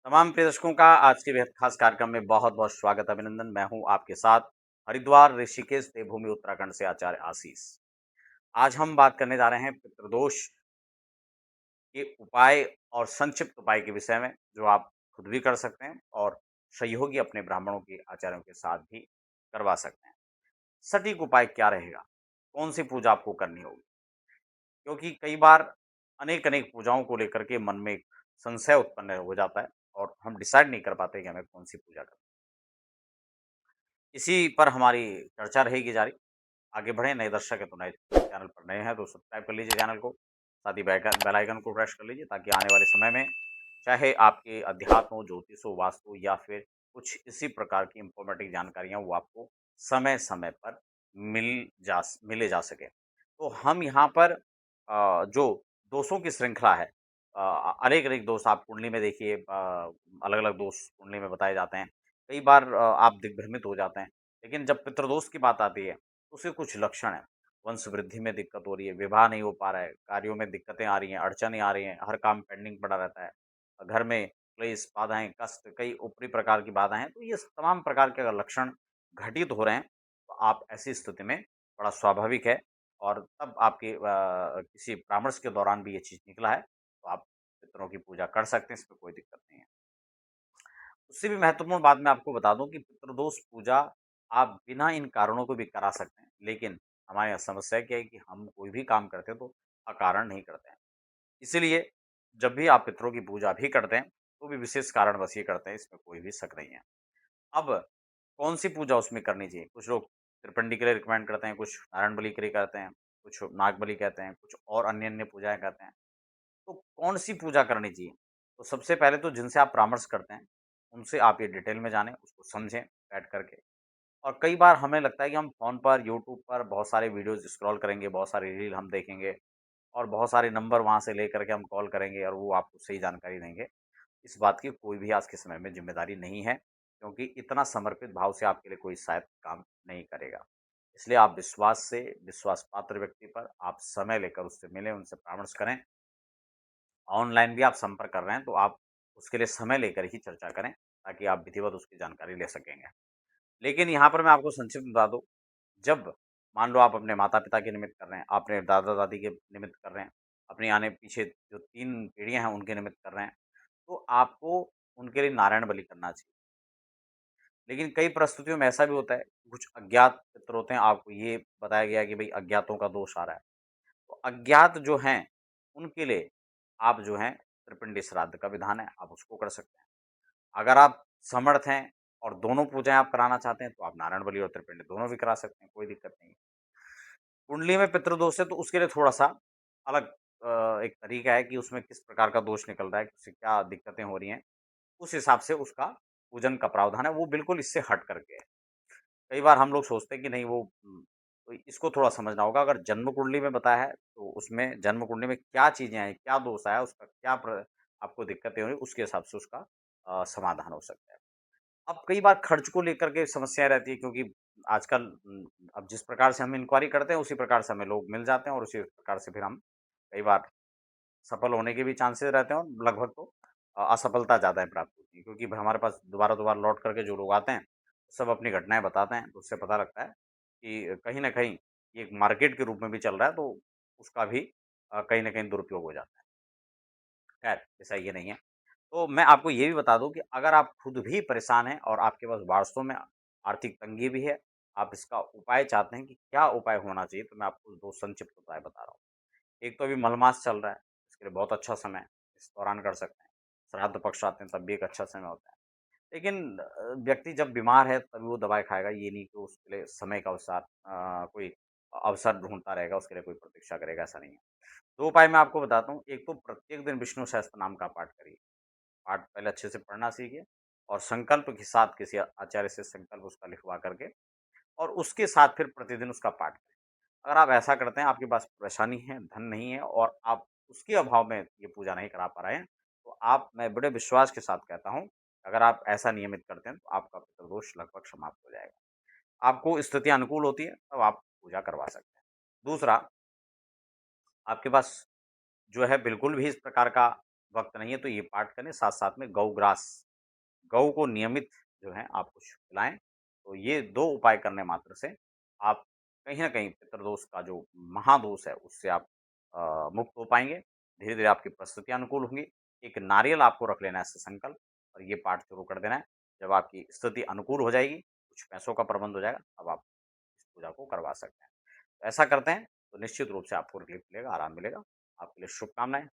तमाम प्रिय दर्शकों का आज के बेहद खास कार्यक्रम में बहुत-बहुत स्वागत अभिनंदन। मैं हूँ आपके साथ हरिद्वार, ऋषिकेश, देवभूमि उत्तराखंड से आचार्य आशीष। आज हम बात करने जा रहे हैं पितृदोष के उपाय और संक्षिप्त उपाय के विषय में, जो आप खुद भी कर सकते हैं और सहयोगी अपने ब्राह्मणों के आचार्यों के साथ भी करवा सकते हैं। सटीक उपाय क्या रहेगा? कौन-सी पूजा आपको करनी होगी? क्योंकि कई बार अनेक-अनेक पूजाओं को लेकर के मन में एक संशय उत्पन्न हो जाता है और हम डिसाइड नहीं कर पाते कि हमें कौन-सी पूजा करनी है। इसी पर हमारी चर्चा रहेगी जारी। आगे बढ़ें, नए दर्शक हैं तो नए चैनल पर नए हैं तो सब्सक्राइब कर लीजिए चैनल को, साथ ही बेल आइकन को प्रेस कर लीजिए ताकि आने वाले समय में चाहे आपके अध्यात्म हो, ज्योतिष हो, वास्तु हो या फिर कुछ इसी प्रकार की इन्फॉर्मेटिव जानकारियाँ वो आपको समय-समय पर मिले जा सके। तो हम यहाँ पर जो दोषों की श्रृंखला है, अनेक-अनेक दोष आप कुंडली में देखिए, अलग-अलग दोष कुंडली में बताए जाते हैं। कई बार आप दिग्भ्रमित हो जाते हैं। लेकिन जब पितृदोष की बात आती है, तो उसके कुछ लक्षण हैं। वंश वृद्धि में दिक्कत हो रही है, विवाह नहीं हो पा रहा है, कार्यों में दिक्कतें आ रही हैं, अड़चनें आ रही हैं, हर काम पेंडिंग पड़ा रहता है। घर में क्लेश, बाधाएँ, कष्ट, कई ऊपरी प्रकार की बाधाएँ हैं, तो ये तमाम प्रकार के अगर लक्षण घटित हो रहे हैं, तो आप ऐसी स्थिति में बड़ा स्वाभाविक है और तब आपके किसी परामर्श के दौरान भी ये चीज़ निकला है, तो आप पितरों की पूजा कर सकते हैं, इसमें कोई दिक्कत नहीं है। उससे भी महत्वपूर्ण बात मैं आपको बता दूं कि पितृदोष पूजा आप बिना इन कारणों को भी करा सकते हैं, लेकिन हमारे यहाँ समस्या क्या है कि हम कोई भी काम करते हैं तो अकारण नहीं करते हैं। इसीलिए जब भी आप पितरों की पूजा भी करते हैं तो भी विशेष कारण बस ये करते हैं, इसमें कोई भी शक नहीं है। अब कौन सी पूजा उसमें करनी चाहिए? कुछ लोग त्रिपिंडी के लिए रिकमेंड करते हैं, कुछ नारायण बलि के लिए कहते हैं, कुछ नाग बलि कहते हैं, कुछ और अन्य अन्य पूजाएं कहते हैं। तो कौन-सी पूजा करनी चाहिए? तो सबसे पहले तो जिनसे आप परामर्श करते हैं, उनसे आप ये डिटेल में जानें, उसको समझें बैठ कर के। और कई बार हमें लगता है कि हम फ़ोन पर, यूट्यूब पर बहुत सारे वीडियोज़ स्क्रॉल करेंगे, बहुत सारी रील हम देखेंगे और बहुत सारे नंबर वहाँ से लेकर के हम कॉल करेंगे और वो आपको सही जानकारी देंगे। इस बात की कोई भी आज के समय में ज़िम्मेदारी नहीं है, क्योंकि इतना समर्पित भाव से आपके लिए कोई शायद काम नहीं करेगा। इसलिए आप विश्वास से, विश्वास पात्र व्यक्ति पर आप समय लेकर उससे मिलें, उनसे परामर्श करें। ऑनलाइन भी आप संपर्क कर रहे हैं, तो आप उसके लिए समय लेकर ही चर्चा करें, ताकि आप विधिवत उसकी जानकारी ले सकेंगे। लेकिन यहाँ पर मैं आपको संक्षिप्त बता दूँ, जब मान लो आप अपने माता-पिता के निमित्त कर रहे हैं, अपने दादा-दादी के निमित्त कर रहे हैं, अपनी आने पीछे जो 3 पीढ़ियाँ हैं, उनके निमित्त कर रहे हैं, तो आपको उनके लिए नारायण बलि करना चाहिए। लेकिन कई परिस्थितियों में ऐसा भी होता है, कुछ अज्ञात पितर होते हैं, आपको ये बताया गया है कि भई अज्ञातों का दोष आ रहा है। तो अज्ञात जो हैं, उनके लिए आप जो हैं त्रिपिंडी श्राद्ध का विधान है, आप उसको कर सकते हैं। अगर आप समर्थ हैं और दोनों पूजाएँ आप कराना चाहते हैं, तो आप नारायण बलि और त्रिपिंडी दोनों भी करा सकते हैं, कोई दिक्कत नहीं है। कुंडली में पितृदोष है तो उसके लिए थोड़ा-सा अलग एक तरीका है कि उसमें किस प्रकार का दोष निकल रहा है, उससे क्या दिक्कतें हो रही हैं, उस हिसाब से उसका पूजन का प्रावधान है, वो बिल्कुल इससे हट करके है। कई बार हम लोग सोचते हैं कि नहीं वो तो इसको थोड़ा समझना होगा। अगर जन्म कुंडली में बताया है, तो उसमें जन्म कुंडली में क्या चीज़ें हैं, क्या दोष आया, उसका क्या आपको दिक्कतें हो रही, उसके हिसाब से उसका समाधान हो सकता है। अब कई बार खर्च को लेकर के समस्याएँ रहती है, क्योंकि आजकल अब जिस प्रकार से हम इंक्वायरी करते हैं, उसी प्रकार से हमें लोग मिल जाते हैं और उसी प्रकार से फिर हम कई बार सफल होने के भी चांसेस रहते हैं और लगभग तो असफलता ज़्यादा है प्राप्त होती है, क्योंकि हमारे पास दोबारा-दोबारा लौट करके जो लोग आते हैं, सब अपनी घटनाएँ बताते हैं, तो उससे पता लगता है कि कहीं न कहीं ये एक मार्केट के रूप में भी चल रहा है, तो उसका भी कहीं न कहीं दुरुपयोग हो जाता है। खैर, ऐसा ये नहीं है। तो मैं आपको ये भी बता दूँ कि अगर आप खुद भी परेशान हैं और आपके पास वास्तव में आर्थिक तंगी भी है, आप इसका उपाय चाहते हैं कि क्या उपाय होना चाहिए, तो मैं आपको 2 संक्षिप्त उपाय बता रहा हूँ। एक तो अभी मलमास चल रहा है, इसके लिए बहुत अच्छा समय है, इस दौरान कर सकते हैं। श्राद्ध पक्ष आते हैं, तब भी एक अच्छा समय होता है। लेकिन व्यक्ति जब बीमार है, तभी वो दवाई खाएगा, ये नहीं कि उसके लिए समय का कोई अवसर ढूँढता रहेगा, उसके लिए कोई प्रतीक्षा करेगा, ऐसा नहीं है। 2 उपाय मैं आपको बताता हूँ, एक तो प्रत्येक दिन विष्णु सहस्त्र नाम का पाठ करिए। पाठ पहले अच्छे से पढ़ना सीखिए और संकल्प के साथ किसी आचार्य से संकल्प उसका लिखवा करके और उसके साथ फिर प्रतिदिन उसका पाठ करें। अगर आप ऐसा करते हैं, आपके पास परेशानी है, धन नहीं है और आप उसके अभाव में ये पूजा नहीं करा पा रहे हैं, तो मैं बड़े विश्वास के साथ कहता हूँ, अगर आप ऐसा नियमित करते हैं, तो आपका पितृदोष लगभग समाप्त हो जाएगा। आपको स्थिति अनुकूल होती है, तब आप पूजा करवा सकते हैं। दूसरा, आपके पास जो है बिल्कुल भी इस प्रकार का वक़्त नहीं है तो ये पाठ करें, साथ-साथ में गौ ग्रास, गऊ को नियमित जो है आप कुछ खिलाएँ। तो ये 2 उपाय करने मात्र से आप कहीं न कहीं पितृदोष का जो महादोष है उससे आप मुक्त हो पाएँगे। धीरे-धीरे आपकी परिस्थितियाँ अनुकूल होंगी। एक नारियल आपको रख लेना है ऐसे संकल्प और ये पाठ शुरू कर देना है। जब आपकी स्थिति अनुकूल हो जाएगी, कुछ पैसों का प्रबंध हो जाएगा, तब आप इस पूजा को करवा सकते हैं। तो ऐसा करते हैं तो निश्चित रूप से आपको रिलीफ मिलेगा, आराम मिलेगा। आपके लिए शुभकामनाएँ।